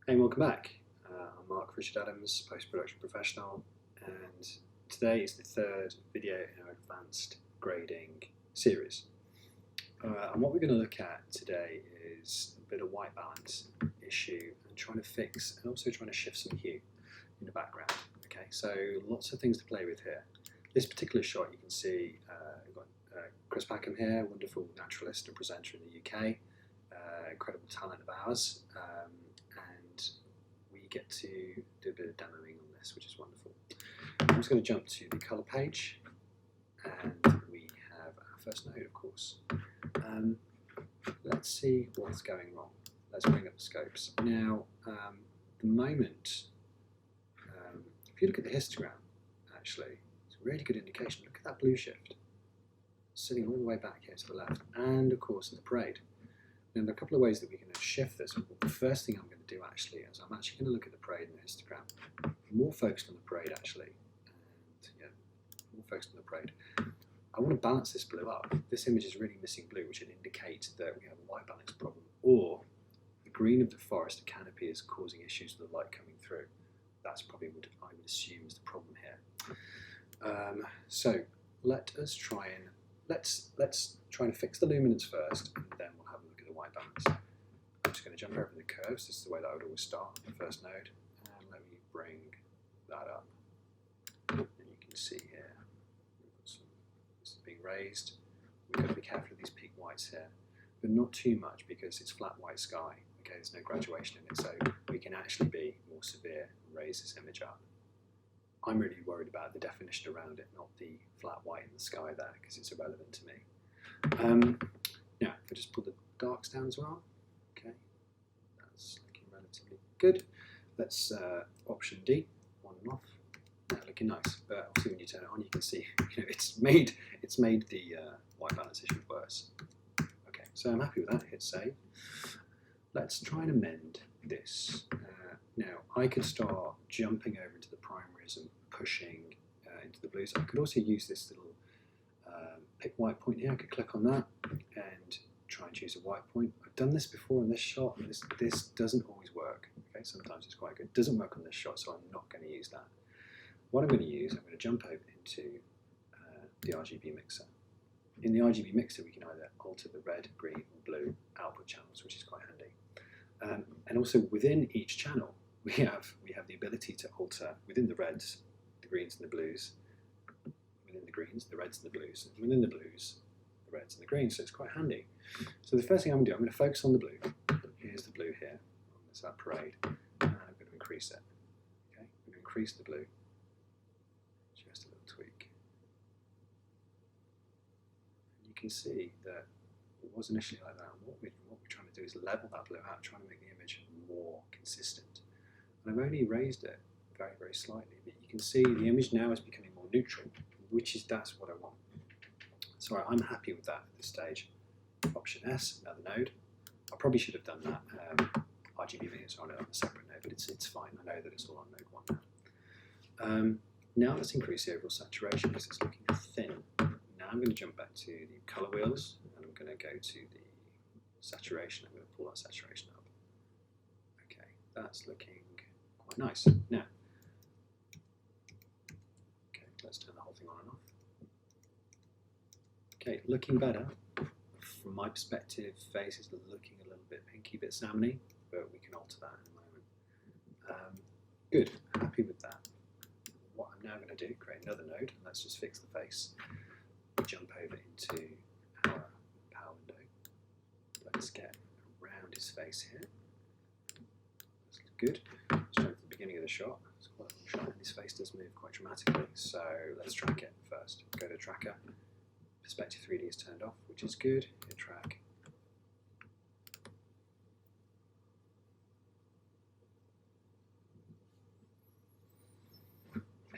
Hey, and welcome back. I'm Mark Richard Adams, post-production professional, and today is the third video in our advanced grading series. And what we're going to look at today is a bit of white balance issue and trying to fix and also trying to shift some hue in the background. Okay, so lots of things to play with here. This particular shot, you can see we've got Chris Packham here, wonderful naturalist and presenter in the UK, incredible talent of ours. And we get to do a bit of demoing on this, which is wonderful. I'm just going to jump to the colour page, and we have our first node, of course. Let's see what's going wrong. Let's bring up the scopes. Now, the moment, if you look at the histogram, actually, it's a really good indication. Look at that blue shift, sitting all the way back here to the left, and of course in the parade. Now, there are a couple of ways that we can shift this. The first thing I'm going to do actually is I'm actually going to look at the parade and the histogram. More focused on the parade actually, and yeah, more focused on the parade. I want to balance this blue up. This image is really missing blue, which would indicate that we have a white balance problem, or the green of the forest canopy is causing issues with the light coming through. That's probably what I would assume is the problem here. So let us try and let's try and fix the luminance first, and then we'll have a look at the white balance. I'm just going to jump over the curves. This is the way that I would always start the first node, and let me bring that up. And you can see here, we've got some, this is being raised. We've got to be careful of these peak whites here, but not too much because it's flat white sky. Okay, there's no graduation in it, so we can actually be more severe and raise this image up. I'm really worried about the definition around it, not the flat white in the sky there, because it's irrelevant to me. Now, if I just pull the darks down as well, okay, that's looking relatively good. Let's option D, on and off. Looking nice, but obviously when you turn it on, you can see, it's made the white balance issue worse. Okay, so I'm happy with that. Hit save. Let's try and amend this. Now, I could start jumping over into the primaries and pushing into the blues. I could also use this little pick white point here. I could click on that and try and choose a white point. I've done this before in this shot, and this doesn't always work. Okay, sometimes it's quite good. It doesn't work on this shot, so I'm not going to use that. What I'm going to use, I'm going to jump over into the RGB mixer. In the RGB mixer, we can either alter the red, green, or blue output channels, which is quite handy. And also within each channel, we have the ability to alter within the reds, the greens and the blues, within the greens, the reds and the blues, and within the blues, the reds and the greens, so it's quite handy. So the first thing I'm going to do, I'm going to focus on the blue. Here's the blue here, on this parade, and I'm going to increase it. Okay, I'm going to increase the blue, just a little tweak. And you can see that it was initially like that, and what we're trying to do is level that blue out, trying to make the image more consistent. And I've only raised it very, very slightly, but you can see the image now is becoming more neutral, that's what I want. So I'm happy with that at this stage. Option S, another node. I probably should have done that RGB videos on a separate node, but it's fine. I know that it's all on node 1 now. Now let's increase the overall saturation because it's looking thin. Now I'm going to jump back to the color wheels, and I'm going to go to the saturation. I'm going to pull that saturation up. Okay, that's looking quite nice. Now, okay, let's turn the whole thing on and off. Okay, looking better. From my perspective, face is looking a little bit pinky, a bit salmony, but we can alter that in a moment. Good, happy with that. What I'm now going to do, create another node. Let's just fix the face. Jump over into our power window. Let's get around his face here. That's good. Straight at the beginning of the shot. It's quite a long shot, and his face does move quite dramatically. So let's track it first. Go to tracker. Perspective 3D is turned off, which is good. Hit track.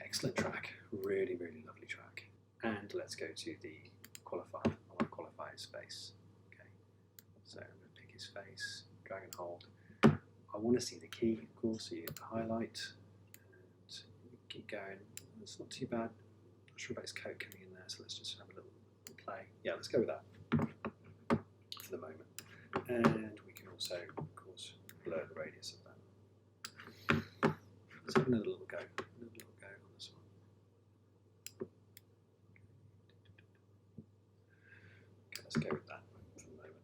Excellent track. Really, really lovely track. And let's go to the qualifier. I want to qualify his face. Okay. So I'm going to pick his face, drag and hold. I want to see the key, of course, so you hit the highlight, and keep going. It's not too bad. I'm not sure about his coat coming in there, so let's just have a little play. Yeah, let's go with that for the moment. And we can also, of course, blur the radius of that. let's have another little go. Another little go on this one. Okay, let's go with that for the moment.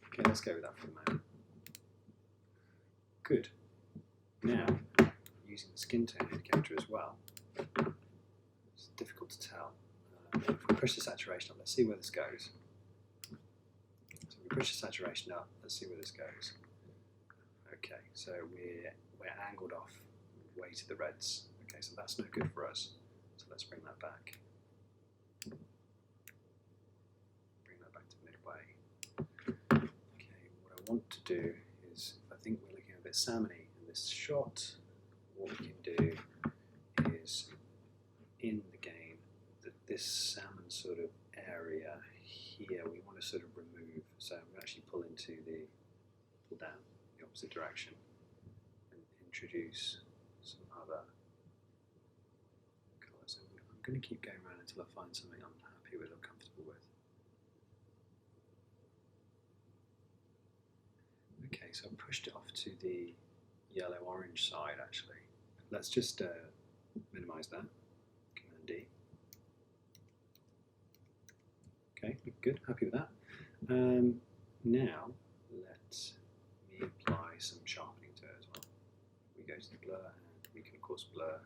Okay, let's go with that for the moment. Good. Now, using the skin tone indicator as well, it's difficult to tell. If we push the saturation up, let's see where this goes. So we push the saturation up, let's see where this goes. Okay, so we're angled off way to the reds. Okay, so that's no good for us. So let's bring that back. Bring that back to midway. Okay, what I want to do is, I think we're looking a bit salmony in this shot, what we can do is in the game, this salmon sort of area here, we want to sort of remove. So we actually pull down the opposite direction and introduce some other colours. I'm going to keep going around until I find something I'm happy with or comfortable with. Okay, so I pushed it off to the yellow-orange side actually. Let's just minimise that. Command D. Okay, good, happy with that. Now, let me apply some sharpening to it as well. We go to the blur, and we can of course blur.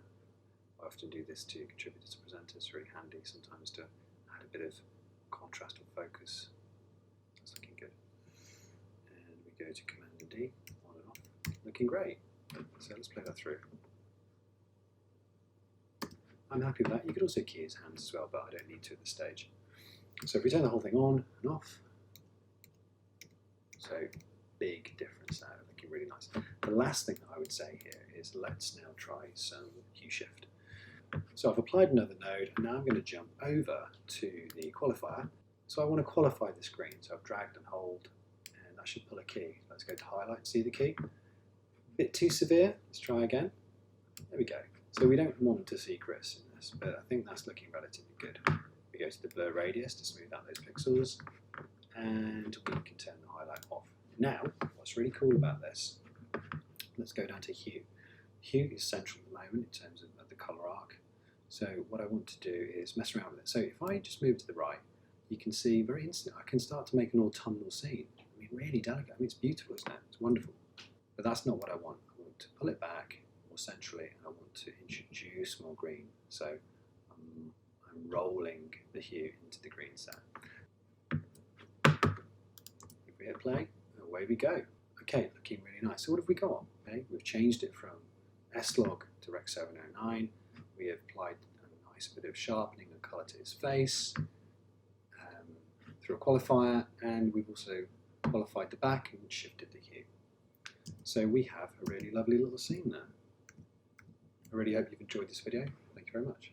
I often do this to contributors to presenters. It's really handy sometimes to add a bit of contrast or focus. That's looking good. And we go to Command and D, on and off. Looking great. So let's play that through. I'm happy with that. You could also key his hands as well, but I don't need to at this stage. So if we turn the whole thing on and off, so big difference now, looking really nice. The last thing that I would say here is let's now try some hue shift. So I've applied another node, and now I'm going to jump over to the qualifier. So I want to qualify the screen, so I've dragged and hold, and that should pull a key. Let's go to highlight and see the key. A bit too severe, let's try again. There we go. So we don't want to see Chris in this, but I think that's looking relatively good. We go to the blur radius to smooth out those pixels, and we can turn the highlight off. Now, what's really cool about this, let's go down to hue. Hue is central at the moment in terms of the colour arc. So what I want to do is mess around with it. So if I just move to the right, you can see very instantly I can start to make an autumnal scene. I mean, really delicate. I mean, it's beautiful, isn't it? It's wonderful. But that's not what I want. I want to pull it back more centrally, and I want to introduce more green. So I'm rolling the hue into the green set. If we hit play, away we go. Okay, looking really nice. So what have we got? Okay, we've changed it from S-Log to Rec 709. We have applied a nice bit of sharpening and colour to his face through a qualifier, and we've also qualified the back and shifted the hue. So we have a really lovely little scene there. I really hope you've enjoyed this video. Thank you very much.